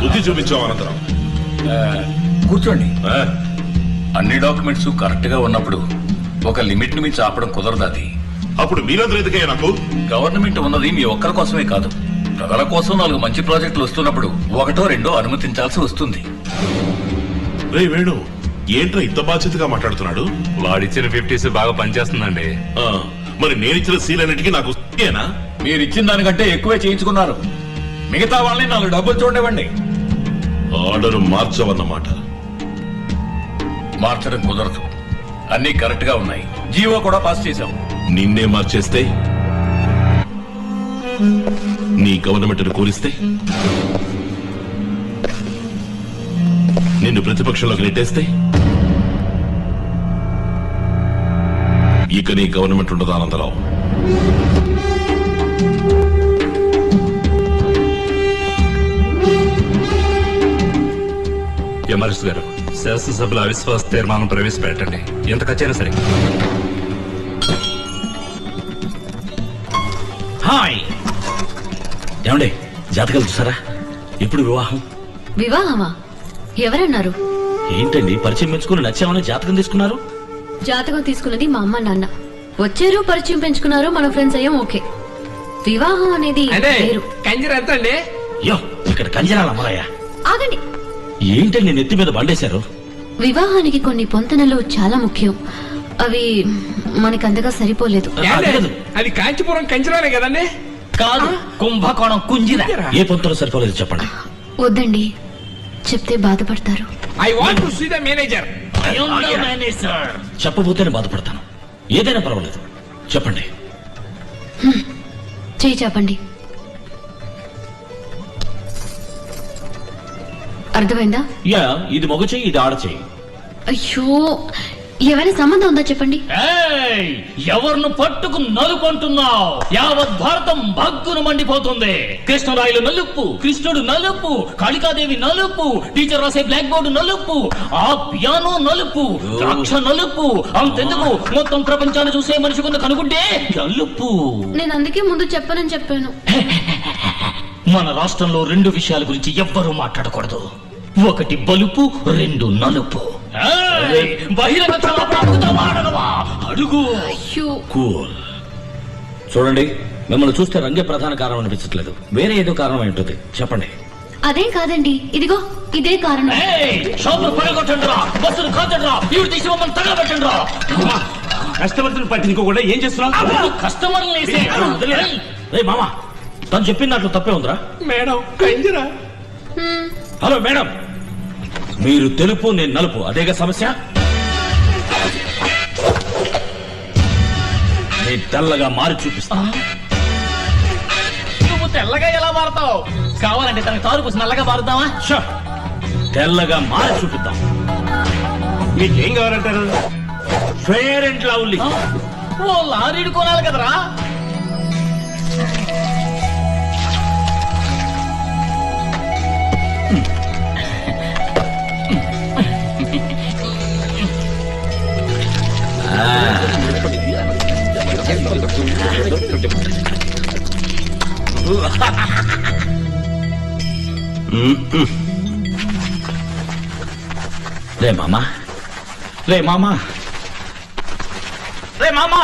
బుద్ధి చూపించాం అనంతరం. కూర్చోండి. అన్ని డాక్యుమెంట్స్ కరెక్ట్ గా ఉన్నప్పుడు ఒక లిమిట్ ని మించి ఆపడం కుదరదు. అది అప్పుడు మీరందరూ ఎందుకయ్యా నాకు? గవర్నమెంట్ ఉన్నది మీ ఒక్కరి కోసమే కాదు, ప్రజల కోసం 4 మంచి ప్రాజెక్టులు వస్తున్నప్పుడు 1 2 అనుమతించాల్సి వస్తుంది. రే వేణు, ఏంట్రా ఇంత బాధ్యతగా మాట్లాడుతున్నాడు? వాడిచ్చిన 50s బాగా పనిచేస్తుందండి. మరి నేనిచ్చిన సీలన్నిటికీ నాకు ఏనా? మీరు ఇచ్చిన దానికంటే ఎక్కువే చేయించుకున్నారు. మిగతా వాళ్ళని 4 డబ్బులు చూడనివ్వండి. ఆర్డర్ మార్చవన్నమాట. మార్చడం కుదరదు, అన్ని కరెక్ట్ గా ఉన్నాయి. జీవో కూడా పాస్ చేశాం. నిన్నే మార్చేస్తే, నీ గవర్నమెంట్ కూలిస్తే, నిన్ను ప్రతిపక్షంలోకి నెట్టేస్తే ఇక నీ గవర్నమెంట్ ఉండదు అనంతరావు. ఎమర్స్ గారు, శాసనసభలో అవిశ్వాస తీర్మానం ప్రవేశపెట్టండి, ఎంత ఖర్చైనా సరే. హాయ్ ఏమండి, జాతకాలు చూసారా? ఎప్పుడు వివాహం? వివాహమా? ఎవరన్నారు? ఏంటండి పరిచయం పెంచుకుని నచ్చామని జాతకం తీసుకున్నారు? జాతకం తీసుకున్నది మా అమ్మ నాన్న. వచ్చారు, పరిచయం పెంచుకున్నారు, మన ఫ్రెండ్స్ అయ్యాం. ఓకే. వివాహం అనేది వేరు. కంజర ఎంత అండి? యో, ఇక్కడ కంజరాలు అమ్మరాయా? ఆగండి. ఏంటండి నెత్తి మీద బండేశారు? వివాహానికి కొన్ని పొంతనలు చాలా ముఖ్యం. అవి మనకి అంతగా సరిపోలేదు. అది కాంచీపురం కంజరాలే కదండి? కాదు, కుంభకోణం కుంజిర. ఏ పొంతలు సరిపోలేదు చెప్పండి. వద్దండి, చెప్తే బాధపడతారు. I want to see the manager. చెప్పబోతేనే బాధపడతాను. ఏదైనా పర్వాలేదు, చెప్పండి. చేయి చెప్పండి. అర్థమైందా? యా, ఇది మగ చెయ్యి, ఇది ఆడ చెయ్యి. అయ్యో, ఏమైనా సంబంధం ఉందా చెప్పండి. ఎవరిను పట్టుకు నలుపుంటున్నావు? యావత్ భారతం భగ్గును మండిపోతుంది. కృష్ణరాయలు నలుపు, కృష్ణుడు నలుపు, కాళికాదేవి నలుపు, టీచర్ రాసే బ్లాక్ బోర్డు నలుపు, ఆ పియానో నలుపు, ద్రాక్ష నలుపు. అంతెందుకు, మొత్తం ప్రపంచాన్ని చూసే మనిషి కింద కనుకుంటే నలుపు. నేను అందుకే ముందు చెప్పనని చెప్పాను. మన రాష్ట్రంలో 2 విషయాల గురించి ఎవ్వరూ మాట్లాడకూడదు. 1 బలుపు, 2 నలుపు. బహిరంగ అడుగు. కూల్. చూడండి, మిమ్మల్ని చూస్తే రంగే ప్రధాన కారణం అనిపించట్లేదు. వేరే ఏదో కారణం ఏంటది చెప్పండి. అదేం కాదండి, ఇదిగో ఇదే కారణం. షాపులు పడగొట్టండిరా, బస్సులు కాదండిరా, ఇవి తీసి మమ్మల్ని తగలబెట్టండిరా. కస్టమర్స్ పట్టించుకోకుండా ఏం చేస్తున్నావు? కస్టమర్లు మామా, తను చెప్పిన దాంట్లో తప్పే ఉందిరా. మేడం, కంజరా. హలో మేడం, మీరు తెలుపు, నేను నలుపు, అదేగా సమస్య? నేను తెల్లగా మారి చూపిస్తా. నువ్వు తెల్లగా ఎలా మారుతావు? కావాలంటే తనకి తారు పూసి నల్లగా మారుతావా? తెల్లగా మారి చూపిద్దాం. మీకేం కావాలంటారు? Fair and lovely. ఓ లారీడు కొనాలి కదరా. రే మామా, రే మామా, రే మామా,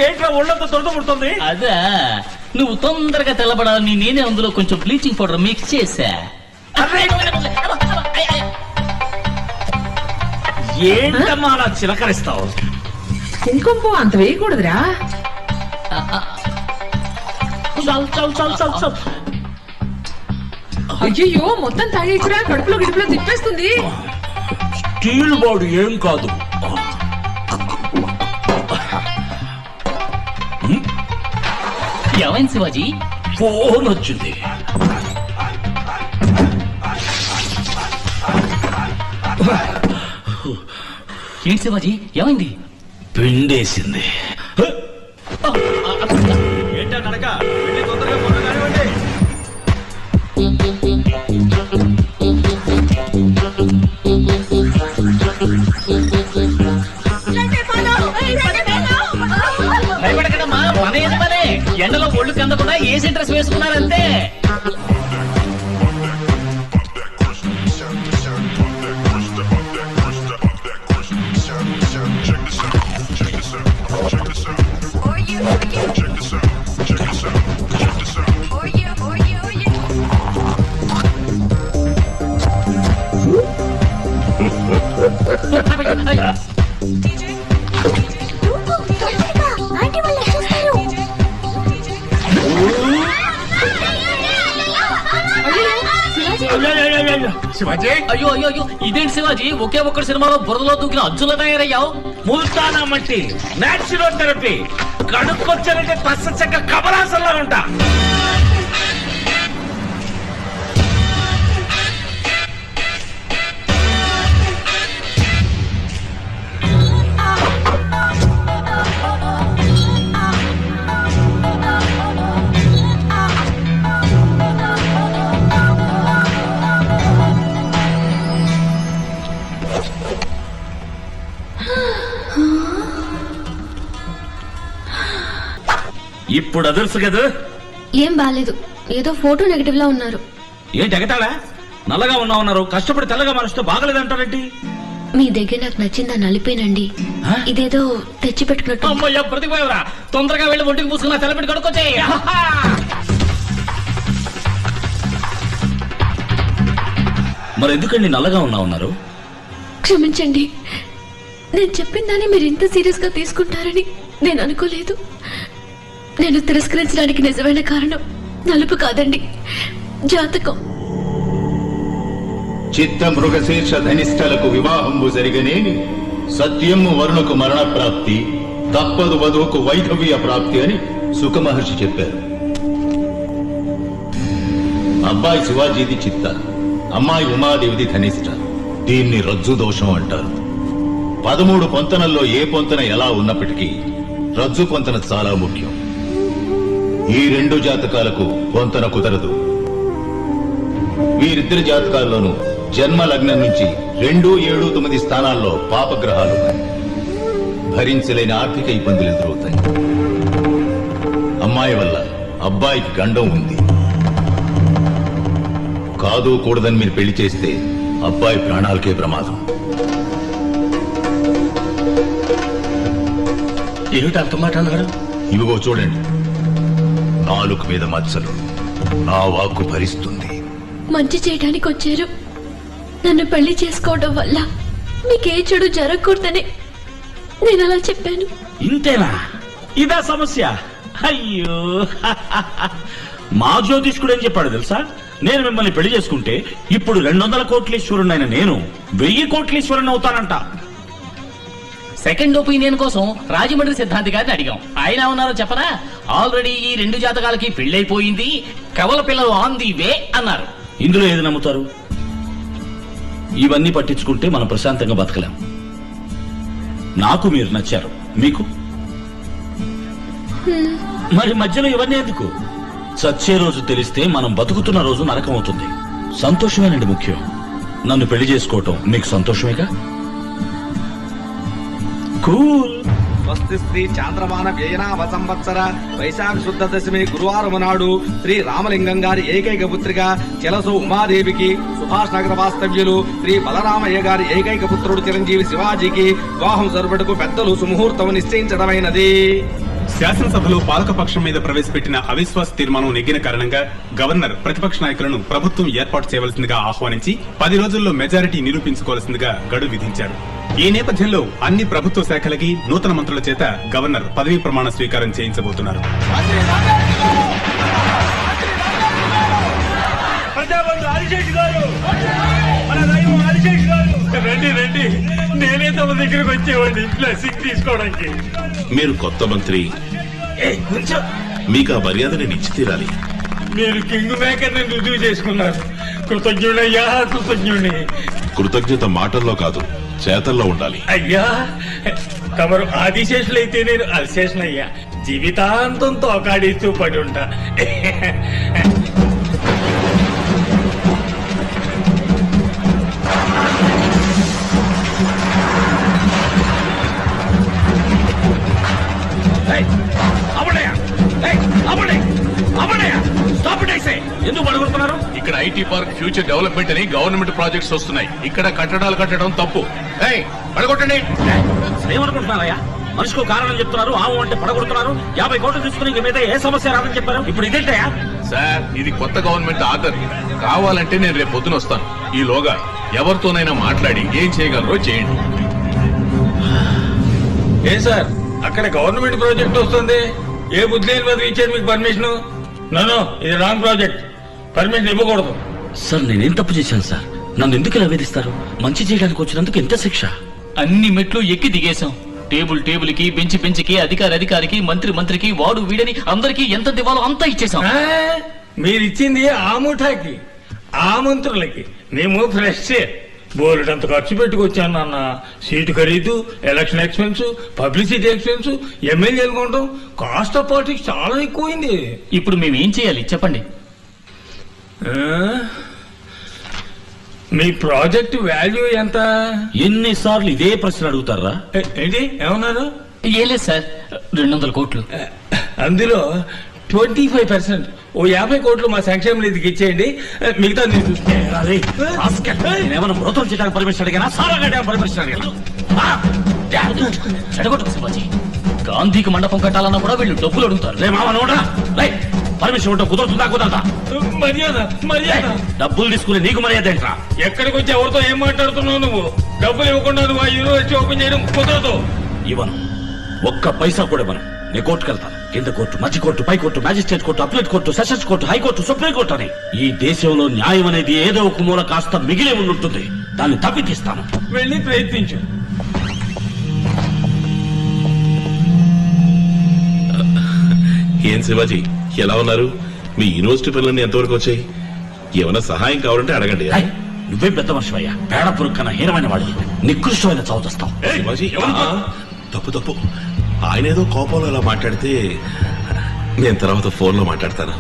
ఏంట్రా ఒళ్ళంతా దొరద పుడుతుంది? అదే, నువ్వు తొందరగా తెల్లబడాలని నేనే అందులో కొంచెం బ్లీచింగ్ పౌడర్ మిక్స్ చేశా. ఏంటమ్మా అలా చిలకరిస్తావు? కుంకుమ అంత వేయకూడదురా. అయ్యో, మొత్తం తాగేసిరా, కడుపులో గిడుపులో తిప్పేస్తుంది. స్టీల్ బాడీ ఏం కాదు. ఏమైంది శివాజీ? ఫోన్ వచ్చింది. ఏంటి శివాజీ, ఏమైంది? పిండేసింది. ఏంటా నడక? వెళ్ళి తొందరగా ఫోటో కానివ్వండి. భయపడకడమ్మా, మన ఏది పనే. ఎండలో ఒళ్ళు కందకుండా ఏసీ డ్రెస్ వేసుకున్నారంతే. శివాజీ అయ్యో అయ్యో అయ్యో ఇదేంటి శివాజీ ఒకే ఒక్కటి సినిమాలో బురదలో దూకిన అజ్జుల తయారయ్యావు. ముల్తానా మట్టి నాచురల్ థెరపీ కడుక్కొచ్చారంటే పచ్చ చెక్క కమలాసంలా ఉంటా. ఇప్పుడు అదర్సు కదా. ఏం బాలేదు, ఏదో ఫోటో నెగటివ్ లా ఉన్నారు. ఏంటి ఎగతాడా? నల్లగా ఉన్నావు, కష్టపడి తెల్లగా మనిస్తే బాగలేదంటారేంటి? మీ దగ్గర నాకు నచ్చిందా నలిపేనండి. ఇదేదో తెచ్చి పెట్టుకున్నట్టు. అమ్మయ్య ప్రతిపోయవరా, తొందరగా వెళ్ళి ఒంటికి పూసుకున్నా తెల్లబెట్టి కడుక్కొచ్చాయి. మరి ఎందుకండి నల్లగా ఉన్నారు? క్షమించండి, నేను చెప్పిన దాన్ని మీరు ఇంత సీరియస్ గా తీసుకుంటారని నేను అనుకోలేదు. నేను తిరస్కరించడానికి నిజమైన కారణం నలుపు కాదండి, జాతకం. చిత్త మృగశీర్ష ధనిష్టలకు వివాహంబు జరిగనేని సత్యము వరుణకు మరణ ప్రాప్తి, తప్పదు వధువుకు వైధవ్య ప్రాప్తి అని సుఖమహర్షి చెప్పారు. అబ్బాయి శివాజీది చిత్త, అమ్మాయి ఉమాదేవిది ధనిష్ట. దీన్ని రజ్జు దోషం అంటారు. 13 పొంతనల్లో ఏ పొంతన ఎలా ఉన్నప్పటికీ రజ్జు పొంతన చాలా ముఖ్యం. ఈ 2 జాతకాలకు పొంతన కుదరదు. వీరిద్దరి జాతకాల్లోనూ జన్మ లగ్నం నుంచి 2, 7, 9 స్థానాల్లో పాపగ్రహాలు భరించలేని ఆర్థిక ఇబ్బందులు ఎదురవుతాయి. అమ్మాయి వల్ల అబ్బాయికి గండం ఉంది. కాదు కూడదని మీరు పెళ్లి చేస్తే అబ్బాయి ప్రాణాలకే ప్రమాదం. ఏమిటి అంత మాట అన్నాడు? ఇవిగో చూడండి, నాలుగు మీద మచ్చలు. నా వాక్కు భరిస్తుంది. మంచి చేయడానికి వచ్చారు. నన్ను పెళ్లి చేసుకోవడం వల్ల మీకే చెడు జరగకూడదని నేను అలా చెప్పాను. ఇంతేనా? ఇదా సమస్య? అయ్యో, మా జ్యోతిష్కుడు ఏం చెప్పాడు తెలుసా? నేను మిమ్మల్ని పెళ్లి చేసుకుంటే ఇప్పుడు 200 కోట్లీశ్వరుణ్ణైన నేను 1000 కోట్లీశ్వరుని అవుతానంట. సెకండ్ ఒపీనియన్ కోసం రాజమండ్రి సిద్ధాంతి గారిని అడిగాం. ఆయన ఉన్నారో చెప్పనా? ఆల్రెడీ ఈ 2 జాతకాలకి పెళ్ళైపోయింది, కవల పిల్లలు ఆన్ ది వే అన్నారు. ఇందులో ఏది నమ్ముతారు? ఇవన్నీ పట్టించుకుంటే మనం ప్రశాంతంగా బతకలేం. నాకు మీరు నచ్చారు, మీకు మరి మధ్యలో ఇవన్నీ ఎందుకు? చచ్చే రోజు తెలిస్తే మనం బతుకుతున్న రోజు నరకం అవుతుంది. సంతోషమేనండి ముఖ్యం. నన్ను పెళ్లి చేసుకోవటం మీకు సంతోషమేగా? కూల్. స్వస్తి శ్రీ చాంద్రమాన వ్యయనామ సంవత్సర వైశాఖ శుద్ధ దశమి గురువారం నాడు శ్రీ రామలింగం గారి ఏకైక పుత్రిక చెలసు ఉమాదేవికి సుభాష్ నగర వాస్తవ్యులు శ్రీ బలరామయ్య గారి ఏకైక పుత్రుడు చిరంజీవి శివాజీకి వివాహం జరుపుటకు పెద్దలు సుముహూర్తం నిశ్చయించడమైనది. శాసనసభలో పాలకపక్షం మీద ప్రవేశపెట్టిన అవిశ్వాస తీర్మానం నెగ్గిన కారణంగా గవర్నర్ ప్రతిపక్ష నాయకులను ప్రభుత్వం ఏర్పాటు చేయవలసిందిగా ఆహ్వానించి 10 రోజుల్లో మెజారిటీ నిరూపించుకోవాల్సిందిగా గడువు విధించారు. ఈ నేపథ్యంలో అన్ని ప్రభుత్వ శాఖలకి నూతన మంత్రుల చేత గవర్నర్ పదవీ ప్రమాణ స్వీకారం చేయించబోతున్నారు. రండి, నేనే తమ దగ్గరకు వచ్చేవాడిని బ్లెస్సింగ్ తీసుకోవడానికి. మీరు కొత్త మంత్రి, మీకు ఆ మర్యాద నేను ఇచ్చి తీరాలి. మీరు కింగ్ మేకర్ ని రుజువు చేసుకున్నారు. కృతజ్ఞుడయ్యా, కృతజ్ఞుడి. కృతజ్ఞత మాటల్లో కాదు, చేతల్లో ఉండాలి. అయ్యా, తమరు ఆదిశేషులైతే నేను అల్శేషనయ్యా. జీవితాంతం తోకాడిస్తూ పడి ఉంటా. స్టాప్ ఇట్ ఐసే. ఎందుకు పడగొడుతున్నారు? ఇక్కడ ఐటీ పార్క్ ఫ్యూచర్ డెవలప్మెంట్ అని గవర్నమెంట్ ప్రాజెక్ట్స్ వస్తున్నాయి. ఇక్కడ కట్టడాలు కట్టడం తప్పు. ఏయ్, పడగొట్టండి. ఏమనుకుంటున్నారయ్యా? మనిషికో కారణం చెప్తున్నారు, ఆవు అంటే పడగొడుతున్నారు. 50 కోట్లు తీసుకుని ఇంక మీద ఏ సమస్య రాదని చెప్పారు. ఇప్పుడు ఇదేంటయ్యా? సార్, ఇది కొత్త గవర్నమెంట్ ఆర్డర్. కావాలంటే నేను రేపు పొద్దున వస్తాను. ఈలోగా ఎవరితోనైనా మాట్లాడి ఏం చేయగలరో చేయండి. ఏ సార్, అక్కడ గవర్నమెంట్ ప్రాజెక్ట్ వస్తుంది. ఏ బుద్ధి లేని బదులు ఇచ్చారు మీకు పర్మిషన్? నో, ఇది రాంగ్ ప్రాజెక్ట్. పర్మిషన్ ఇవ్వకూడదు. సార్ నేనేం తప్పు చేశాను సార్? నన్ను ఎందుకు ఇలా వేధిస్తారు? మంచి చేయడానికి వచ్చినందుకు ఎంత శిక్ష? అన్ని మెట్లు ఎక్కి దిగేశాం. టేబుల్ కి, బెంచ్కి, అధికారికి, మంత్రికి, వాడు వీడని అందరికీ ఎంత దివాలో అంతా ఇచ్చేసాం. మీరు ఇచ్చింది ఆ ముఠాకి, ఆ మంత్రులకి. మేము ఫ్రెష్ బోలెడంత ఖర్చు పెట్టుకొచ్చాను నాన్న. సీటు ఖరీదు, ఎలక్షన్ ఎక్స్పెన్స్, పబ్లిసిటీ ఎక్స్పెన్స్, ఎమ్మెల్యేలు కొనడం, కాస్ట్ ఆఫ్ పాలిటిక్స్ చాలా ఎక్కువైంది. ఇప్పుడు మేము ఏం చేయాలి చెప్పండి. మీ ప్రాజెక్ట్ వాల్యూ ఎంత? ఎన్నిసార్లు ఇదే ప్రశ్న అడుగుతారా? ఏంటి ఏమన్నారు? ఏం లేదు సార్, 200 కోట్లు. అందులో 25%, ఓ 50 కోట్లు మా సంక్షేమ నిధికి ఇచ్చేయండి. మిగతా నేను చూసుకుంటాను. నేనేమన్నా మృతం చేయడానికి పర్మిషన్ అడిగానా? సారా గడ్డ పర్మిషన్ అడిగాను. చెడగొట్టకు శివాజీ. గాంధీకి మండపం కట్టాలన్నా కూడా వీళ్ళు డబ్బులు అడుగుతారు. రే మామ నోడ్రా, పర్మిషన్ ఉంటే కుదరదా? మర్యాద డబ్బులు తీసుకుని నీకు మర్యాద ఏంట్రా? ఎక్కడికి వచ్చి ఎవరితో ఏం మాట్లాడుతున్నావు నువ్వు? డబ్బులు ఇవ్వకుండా నువ్వు ఆ యూనివర్సిటీ ఓపెన్ చేయడం కుదరదు. ఇవ్వను, ఒక్క పైసా కూడా ఇవ్వను. నేను కోర్టుకు వెళ్తాను. కింద కోర్టు, మధ్య కోర్టు, పై court, magistrate court, appellate court, sessions court, high court, supreme court అని ఈ దేశంలో న్యాయం అనేది ఏదో ఒక మూల కాస్త మిగిలి ఉండుంటుంది. దాన్ని తప్పి తీస్తాను. వెళ్ళి ప్రయత్నించు. ఏం శివాజీ, ఎలా ఉన్నారు? మీ యూనివర్సిటీ పనులన్నీ ఎంతవరకు వచ్చాయి? ఏమైనా సహాయం కావాలంటే అడగండి. ఏయ్, నువ్వేం పెద్ద మనిషివయ్యా? పేడ పురుగు కన్నా హీనమైన వాడు, నికృష్టమైన చదువుతావు. శివాజీ, తప్పు. ఆయన ఏదో కోపంలో అలా మాట్లాడితే నేను తర్వాత ఫోన్లో మాట్లాడతాను.